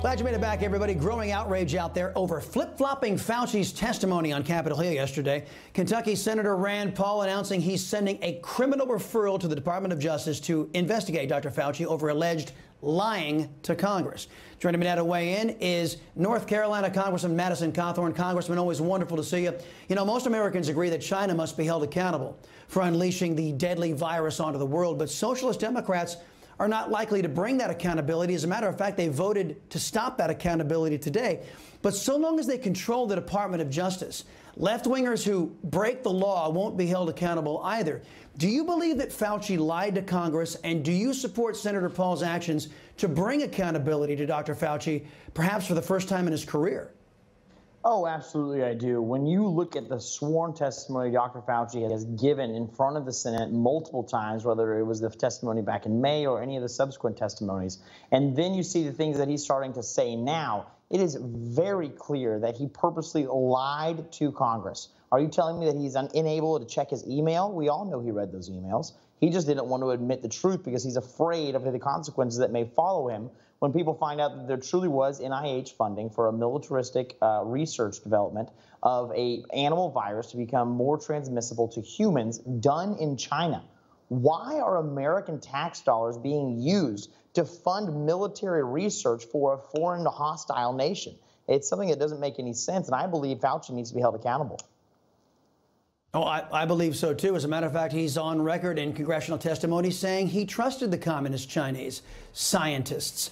Glad you made it back, everybody. Growing outrage out there over flip-flopping Fauci's testimony on Capitol Hill yesterday. Kentucky Senator Rand Paul announcing he's sending a criminal referral to the Department of Justice to investigate Dr. Fauci over alleged lying to Congress. Joining me now to weigh in is North Carolina Congressman Madison Cawthorn. Congressman, always wonderful to see you. You know, most Americans agree that China must be held accountable for unleashing the deadly virus onto the world, but socialist Democrats are not likely to bring that accountability. As a matter of fact, they voted to stop that accountability today. But so long as they control the Department of Justice, left-wingers who break the law won't be held accountable either. Do you believe that Fauci lied to Congress, and do you support Senator Paul's actions to bring accountability to Dr. Fauci, perhaps for the first time in his career? Oh, absolutely, I do. When you look at the sworn testimony Dr. Fauci has given in front of the Senate multiple times, whether it was the testimony back in May or any of the subsequent testimonies, and then you see the things that he's starting to say now, it is very clear that he purposely lied to Congress. Are you telling me that he's unable to check his email? We all know he read those emails. He just didn't want to admit the truth because he's afraid of the consequences that may follow him when people find out that there truly was NIH funding for a militaristic research development of an animal virus to become more transmissible to humans done in China. Why are American tax dollars being used to fund military research for a foreign hostile nation? It's something that doesn't make any sense, and I believe Fauci needs to be held accountable. Oh, I believe so, too. As a matter of fact, he's on record in congressional testimony saying he trusted the communist Chinese scientists.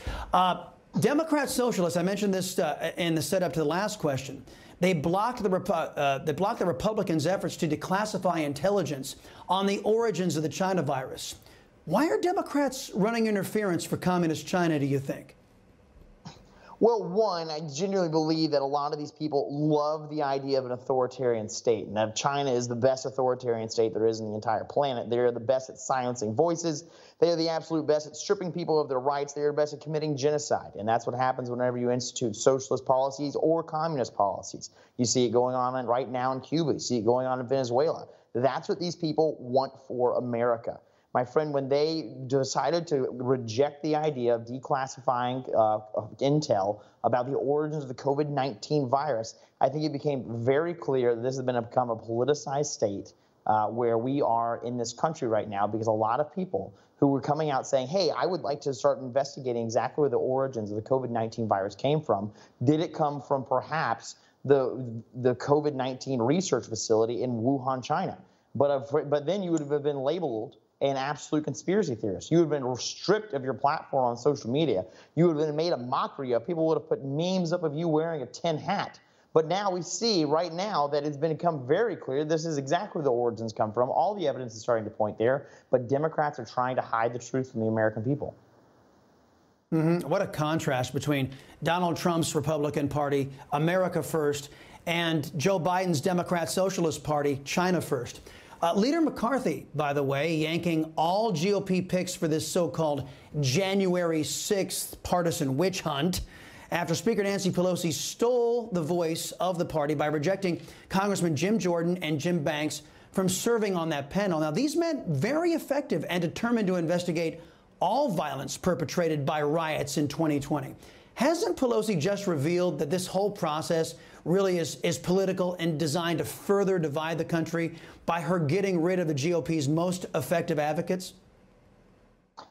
Democrat socialists, I mentioned this in the setup to the last question, they blocked the Republicans' efforts to declassify intelligence on the origins of the China virus. Why are Democrats running interference for communist China, do you think? Well, one, I genuinely believe that a lot of these people love the idea of an authoritarian state, and that China is the best authoritarian state there is in the entire planet. They're the best at silencing voices. They are the absolute best at stripping people of their rights. They are the best at committing genocide, and that's what happens whenever you institute socialist policies or communist policies. You see it going on right now in Cuba. You see it going on in Venezuela. That's what these people want for America. My friend, when they decided to reject the idea of declassifying intel about the origins of the COVID-19 virus, I think it became very clear that this has become a politicized state where we are in this country right now, because a lot of people who were coming out saying, hey, I would like to start investigating exactly where the origins of the COVID-19 virus came from. Did it come from perhaps the COVID-19 research facility in Wuhan, China? But then you would have been labeled an absolute conspiracy theorist. You would have been stripped of your platform on social media. You would have been made a mockery of. People would have put memes up of you wearing a tin hat. But now we see right now that it's become very clear this is exactly where the origins come from. All the evidence is starting to point there, but Democrats are trying to hide the truth from the American people. What a contrast between Donald Trump's Republican Party, America First, and Joe Biden's Democrat Socialist Party, China First. Leader McCarthy, by the way, yanking all GOP picks for this so-called January 6th partisan witch hunt after Speaker Nancy Pelosi stole the voice of the party by rejecting Congressman Jim Jordan and Jim Banks from serving on that panel. Now, these men, very effective and determined to investigate all violence perpetrated by riots in 2020. Hasn't Pelosi just revealed that this whole process really is political and designed to further divide the country by her getting rid of the GOP's most effective advocates?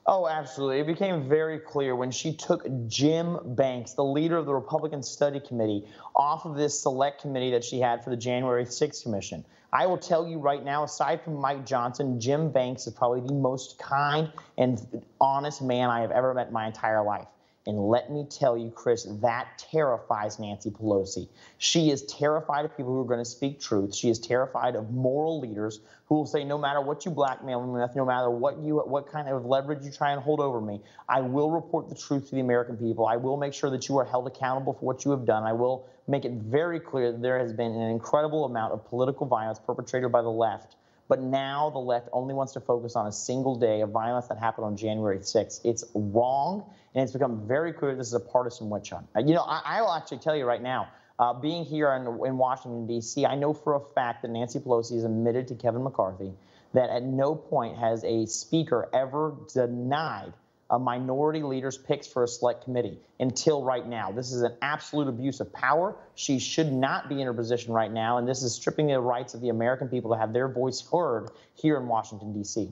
Oh, absolutely. It became very clear when she took Jim Banks, the leader of the Republican Study Committee, off of this select committee that she had for the January 6th Commission. I will tell you right now, aside from Mike Johnson, Jim Banks is probably the most kind and honest man I have ever met in my entire life. And let me tell you, Chris, that terrifies Nancy Pelosi. She is terrified of people who are going to speak truth. She is terrified of moral leaders who will say, no matter what you blackmail me with, no matter what kind of leverage you try and hold over me, I will report the truth to the American people. I will make sure that you are held accountable for what you have done. I will make it very clear that there has been an incredible amount of political violence perpetrated by the left. But now the left only wants to focus on a single day of violence that happened on January 6th. It's wrong, and it's become very clear this is a partisan witch hunt. You know, I will actually tell you right now, being here in Washington, D.C., I know for a fact that Nancy Pelosi has admitted to Kevin McCarthy that at no point has a speaker ever denied minority leaders' picks for a select committee until right now. This is an absolute abuse of power. She should not be in her position right now, and this is stripping the rights of the American people to have their voice heard here in Washington, D.C.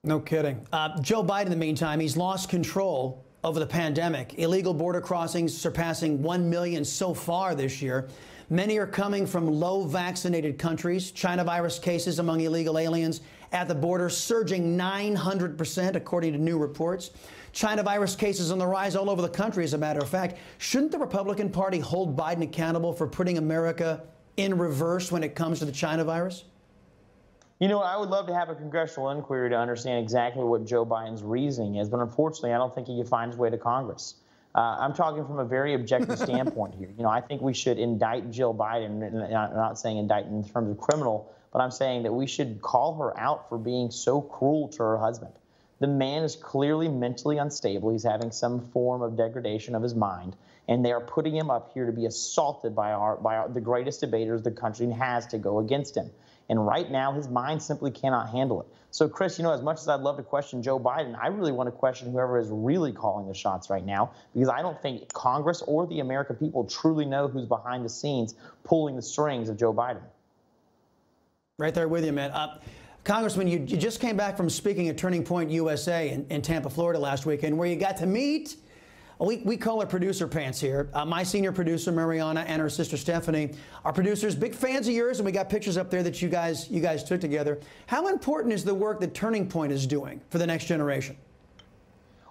No kidding. Joe Biden, in the meantime, he's lost control over the pandemic. Illegal border crossings surpassing 1 million so far this year. Many are coming from low vaccinated countries. China virus cases among illegal aliens at the border surging 900%, according to new reports. China virus cases on the rise all over the country, as a matter of fact. Shouldn't the Republican Party hold Biden accountable for putting America in reverse when it comes to the China virus? You know, I would love to have a congressional inquiry to understand exactly what Joe Biden's reasoning is, but unfortunately, I don't think he can find his way to Congress. I'm talking from a very objective standpoint here. You know, I think we should indict Jill Biden, and I'm not saying indict in terms of criminal, but I'm saying that we should call her out for being so cruel to her husband. The man is clearly mentally unstable. He's having some form of degradation of his mind, and they are putting him up here to be assaulted by the greatest debaters the country has to go against him. And right now, his mind simply cannot handle it. So, Chris, you know, as much as I'd love to question Joe Biden, I really want to question whoever is really calling the shots right now, because I don't think Congress or the American people truly know who's behind the scenes pulling the strings of Joe Biden. Right there with you, man. Congressman, you just came back from speaking at Turning Point USA in Tampa, Florida last weekend, where you got to meet, we call her producer pants here, my senior producer, Mariana, and her sister, Stephanie. Our producers, big fans of yours, and we got pictures up there that you guys took together. How important is the work that Turning Point is doing for the next generation?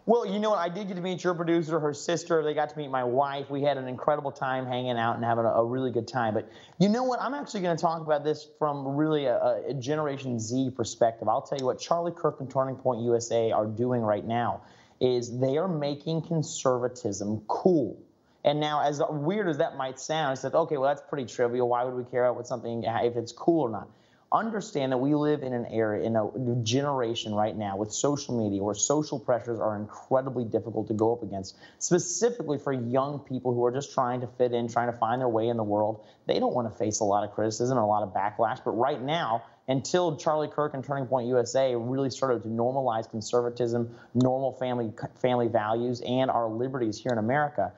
Well, you know what? I did get to meet your producer, her sister. They got to meet my wife. We had an incredible time hanging out and having a really good time. But you know what? I'm actually going to talk about this from really a Generation Z perspective. I'll tell you what Charlie Kirk and Turning Point USA are doing right now is they are making conservatism cool. And now, as weird as that might sound, it's like, okay, well, that's pretty trivial. Why would we care about something if it's cool or not? Understand that we live in an era, in a generation right now with social media where social pressures are incredibly difficult to go up against, specifically for young people who are just trying to fit in, trying to find their way in the world. They don't want to face a lot of criticism and a lot of backlash. But right now, until Charlie Kirk and Turning Point USA really started to normalize conservatism, normal family values, and our liberties here in America,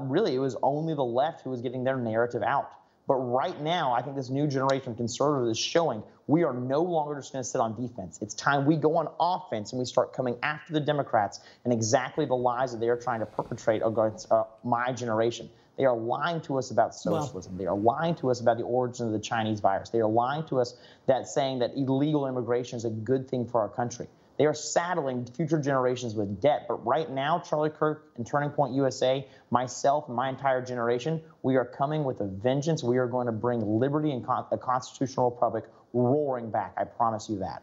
really it was only the left who was getting their narrative out. But right now, I think this new generation of conservatives is showing we are no longer just going to sit on defense. It's time we go on offense and we start coming after the Democrats and exactly the lies that they are trying to perpetrate against my generation. They are lying to us about socialism. They are lying to us about the origin of the Chinese virus. They are lying to us that saying that illegal immigration is a good thing for our country. They are saddling future generations with debt. But right now, Charlie Kirk and Turning Point USA, myself and my entire generation, we are coming with a vengeance. We are going to bring liberty and a constitutional republic roaring back. I promise you that.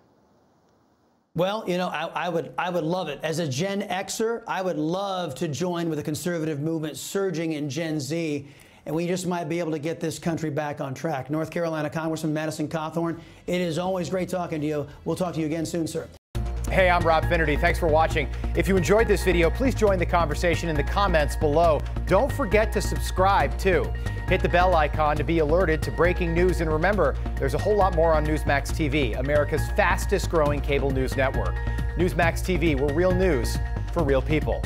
Well, you know, I would love it. As a Gen Xer, I would love to join with the conservative movement surging in Gen Z, and we just might be able to get this country back on track. North Carolina Congressman Madison Cawthorn, it is always great talking to you. We'll talk to you again soon, sir. Hey, I'm Rob Finnerty. Thanks for watching. If you enjoyed this video, please join the conversation in the comments below. Don't forget to subscribe, too. Hit the bell icon to be alerted to breaking news. And remember, there's a whole lot more on Newsmax TV, America's fastest growing cable news network. Newsmax TV, we're real news for real people.